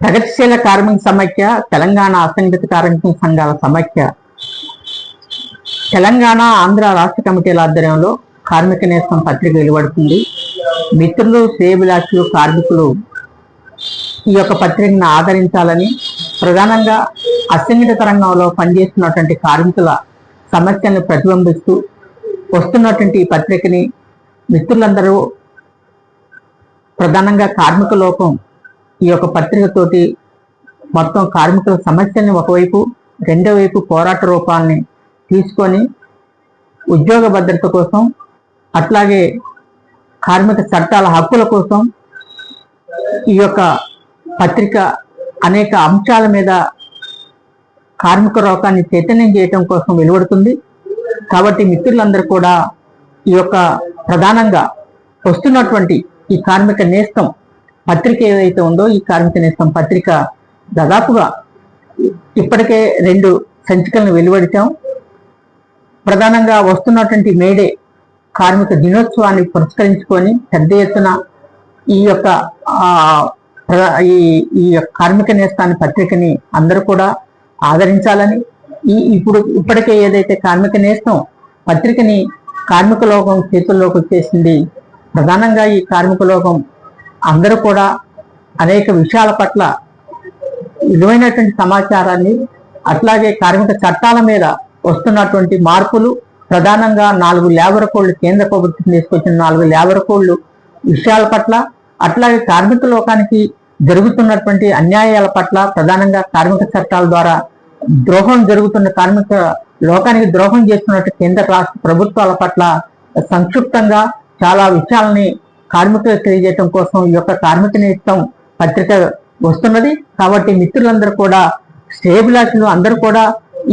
ప్రగతిశీల కార్మిక సమైక్య, తెలంగాణ అసంఘటిత కార్మిక సంఘాల సమైక్య, తెలంగాణ ఆంధ్ర రాష్ట్ర కమిటీల ఆధ్వర్యంలో కార్మిక నేస్తం పత్రిక వెలువడుతుంది. మిత్రులు, శ్రేయోభిలాషులు, కార్మికులు ఈ యొక్క పత్రికను ఆదరించాలని, ప్రధానంగా అసంఘటిత రంగంలో పనిచేస్తున్నటువంటి కార్మికుల సమస్యలను ప్రతిబింబిస్తూ వస్తున్నటువంటి ఈ పత్రికని మిత్రులందరూ, ప్రధానంగా కార్మిక లోకం ఈ యొక్క పత్రికతోటి మొత్తం కార్మికుల సమస్యల్ని ఒకవైపు, రెండో వైపు పోరాట రూపాలని తీసుకొని ఉద్యోగ భద్రత కోసం, అట్లాగే కార్మిక చట్టాల హక్కుల కోసం ఈ యొక్క పత్రిక అనేక అంశాల మీద కార్మిక లోకాన్ని చైతన్యం చేయటం కోసం వెలువడుతుంది. కాబట్టి మిత్రులందరూ కూడా ఈ యొక్క ప్రధానంగా వస్తున్నటువంటి ఈ కార్మిక నేస్తం పత్రిక ఏదైతే ఉందో, ఈ కార్మిక నేస్తం పత్రిక దాదాపుగా ఇప్పటికే 2 సంచికలను వెలువడిచాం. ప్రధానంగా వస్తున్నటువంటి మేడే కార్మిక దినోత్సవాన్ని పురస్కరించుకొని పెద్ద ఎత్తున ఈ యొక్క ఈ కార్మిక నేస్తాన్ని పత్రికని అందరూ కూడా ఆదరించాలని, ఇప్పటికే ఏదైతే కార్మిక నేస్తం పత్రికని కార్మిక లోకం చేతుల్లోకి వచ్చేసింది. ప్రధానంగా ఈ కార్మిక లోకం అందరూ కూడా అనేక విషయాల పట్ల విలువైనటువంటి సమాచారాన్ని, అట్లాగే కార్మిక చట్టాల మీద వస్తున్నటువంటి మార్పులు, ప్రధానంగా 4 లేబర్ కోడ్లు, కేంద్ర ప్రభుత్వం తీసుకొచ్చిన 4 లేబర్ కోడ్లు విషయాల పట్ల, అట్లాగే కార్మిక లోకానికి జరుగుతున్నటువంటి అన్యాయాల పట్ల, ప్రధానంగా కార్మిక చట్టాల ద్వారా ద్రోహం జరుగుతున్న, కార్మిక లోకానికి ద్రోహం చేస్తున్నట్టు కేంద్ర రాష్ట్ర ప్రభుత్వాల పట్ల సంక్షిప్తంగా చాలా విషయాలని కార్మికులకు తెలియజేయడం కోసం ఈ యొక్క కార్మిక నేస్తం పత్రిక వస్తున్నది. కాబట్టి మిత్రులందరూ కూడా, శ్రేయోభిలాషులు అందరూ కూడా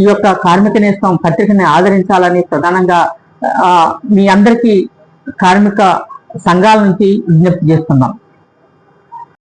ఈ యొక్క కార్మిక నేస్తం పత్రికని ఆదరించాలని ప్రధానంగా మీ అందరికీ కార్మిక సంఘాల నుంచి విజ్ఞప్తి చేస్తున్నాం.